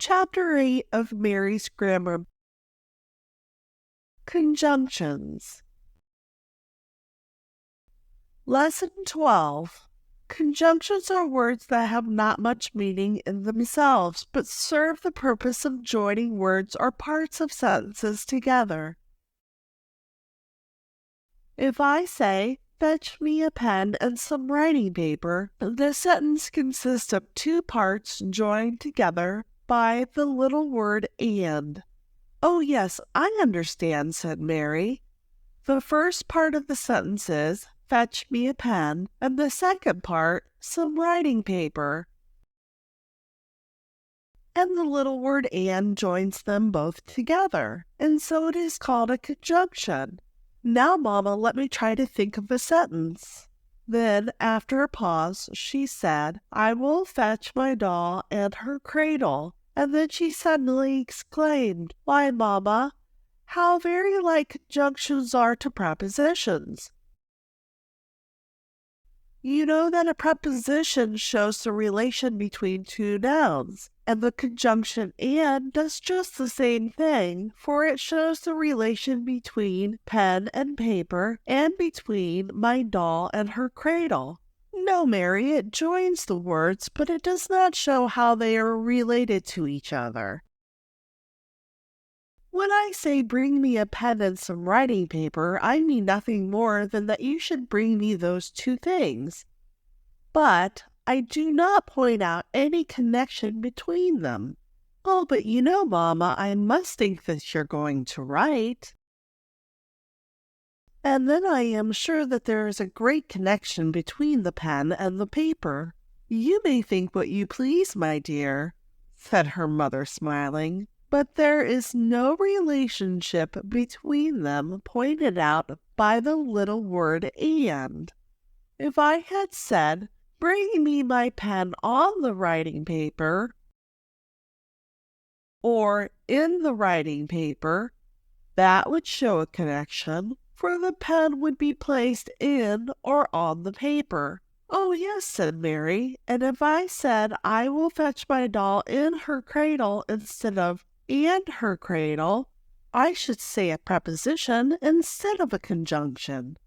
Chapter 8 of Mary's Grammar. Conjunctions. Lesson 12. Conjunctions are words that have not much meaning in themselves, but serve the purpose of joining words or parts of sentences together. If I say, "Fetch me a pen and some writing paper," the sentence consists of two parts joined together by the little word "and." "Oh, yes, I understand," said Mary. The first part of the sentence is, "Fetch me a pen," and the second part, "some writing paper." And the little word "and" joins them both together, and so it is called a conjunction. "Now, Mamma, let me try to think of a sentence." Then, after a pause, she said, "I will fetch my doll and her cradle." And then she suddenly exclaimed, "Why, Mamma, how very like conjunctions are to prepositions!" You know that a preposition shows the relation between two nouns, and the conjunction "and" does just the same thing, for it shows the relation between pen and paper and between my doll and her cradle. No, Mary, it joins the words, but it does not show how they are related to each other. When I say bring me a pen and some writing paper, I mean nothing more than that you should bring me those two things. But I do not point out any connection between them. "Oh, but you know, Mamma, I must think that you're going to write." And then I am sure that there is a great connection between the pen and the paper. "You may think what you please, my dear," said her mother, smiling, "but there is no relationship between them pointed out by the little word "and." If I had said, "Bring me my pen on the writing paper," or "in the writing paper," that would show a connection, for the pen would be placed in or on the paper. "Oh, yes," said Mary, "and if I said, 'I will fetch my doll in her cradle,' instead of 'and her cradle,' I should say a preposition instead of a conjunction."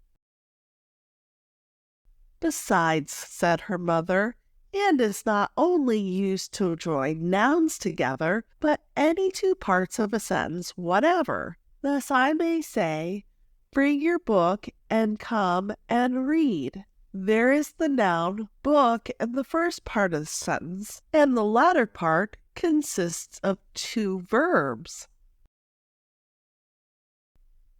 "Besides," said her mother, "and is not only used to join nouns together, but any two parts of a sentence whatever. Thus I may say, 'Bring your book and come and read.' There is the noun book in the first part of the sentence, and the latter part consists of two verbs.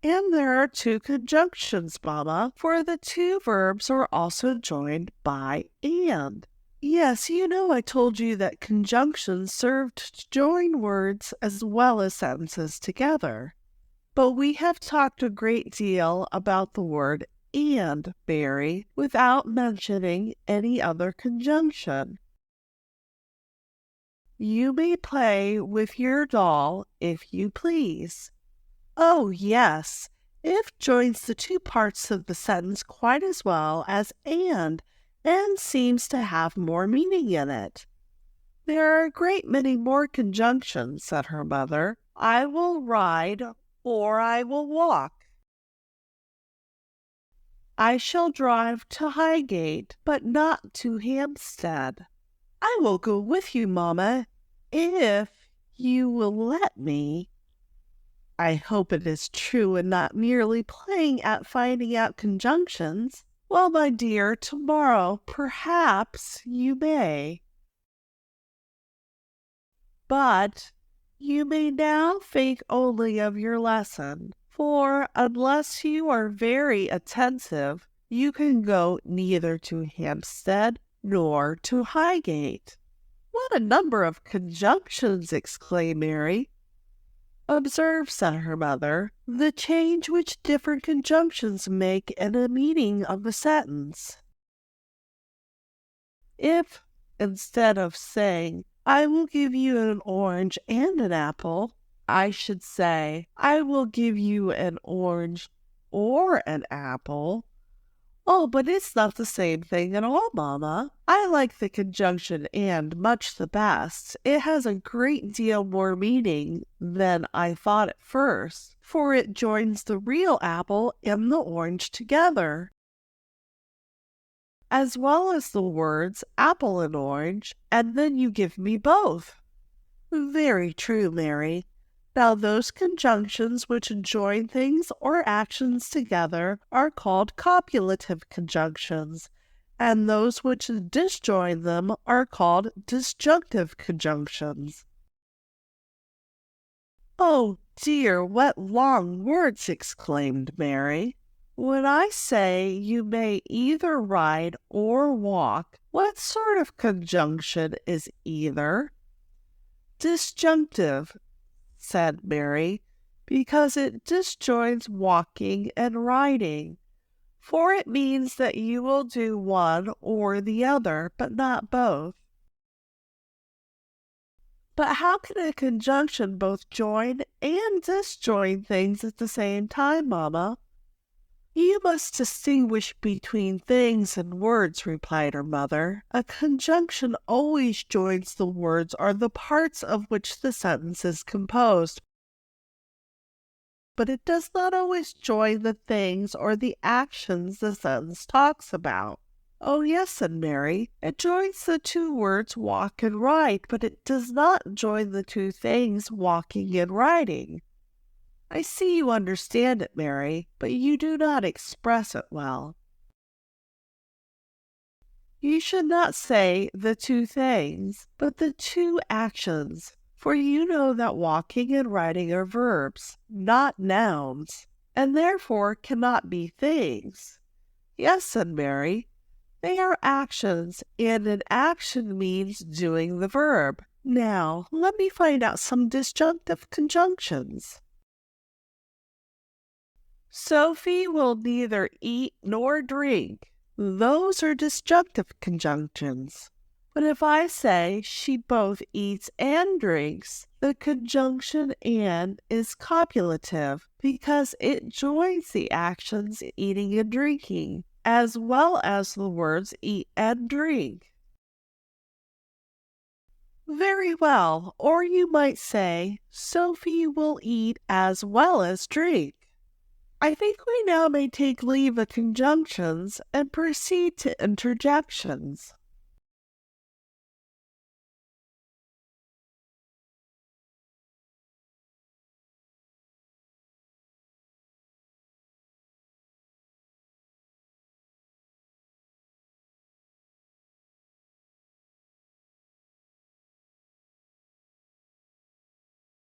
And there are two conjunctions, Mamma, for the two verbs are also joined by "and." Yes, you know I told you that conjunctions served to join words as well as sentences together. But we have talked a great deal about the word "and," Mary, without mentioning any other conjunction. You may play with your doll if you please. "Oh, yes, if" joins the two parts of the sentence quite as well as "and seems to have more meaning in it. "There are a great many more conjunctions," said her mother. "I will ride," or "I will walk." "I shall drive to Highgate, but not to Hampstead." "I will go with you, Mamma, if you will let me." I hope it is true and not merely playing at finding out conjunctions. "Well, my dear, tomorrow perhaps you may. But you may now think only of your lesson, for unless you are very attentive, you can go neither to Hampstead nor to Highgate." "What a number of conjunctions!" exclaimed Mary. "Observe," said her mother, "the change which different conjunctions make in the meaning of a sentence. If, instead of saying, 'I will give you an orange and an apple,' I should say, 'I will give you an orange or an apple,' Oh, but it's not the same thing at all, Mama. I like the conjunction and much the best. It has a great deal more meaning than I thought at first, for it joins the real apple and the orange together, as well as the words apple and orange, and then you give me both. Very true, Mary. Now, those conjunctions which join things or actions together are called copulative conjunctions, and those which disjoin them are called disjunctive conjunctions. Oh dear, what long words! Exclaimed Mary. When I say you may either ride or walk, what sort of conjunction is either? Disjunctive, said Mary, because it disjoins walking and riding, for it means that you will do one or the other, but not both. But how can a conjunction both join and disjoin things at the same time, Mamma? You must distinguish between things and words, replied her mother. A conjunction always joins the words or the parts of which the sentence is composed, but it does not always join the things or the actions the sentence talks about. Oh, yes, said Mary. It joins the two words walk and ride, but it does not join the two things walking and riding. I see you understand it, Mary, but you do not express it well. You should not say the two things, but the two actions, for you know that walking and riding are verbs, not nouns, and therefore cannot be things. Yes, said Mary, they are actions, and an action means doing the verb. Now, let me find out some disjunctive conjunctions. Sophie will neither eat nor drink. Those are disjunctive conjunctions. But if I say she both eats and drinks, the conjunction and is copulative because it joins the actions eating and drinking, as well as the words eat and drink. Very well, or you might say, Sophie will eat as well as drink. I think we now may take leave of conjunctions and proceed to interjections.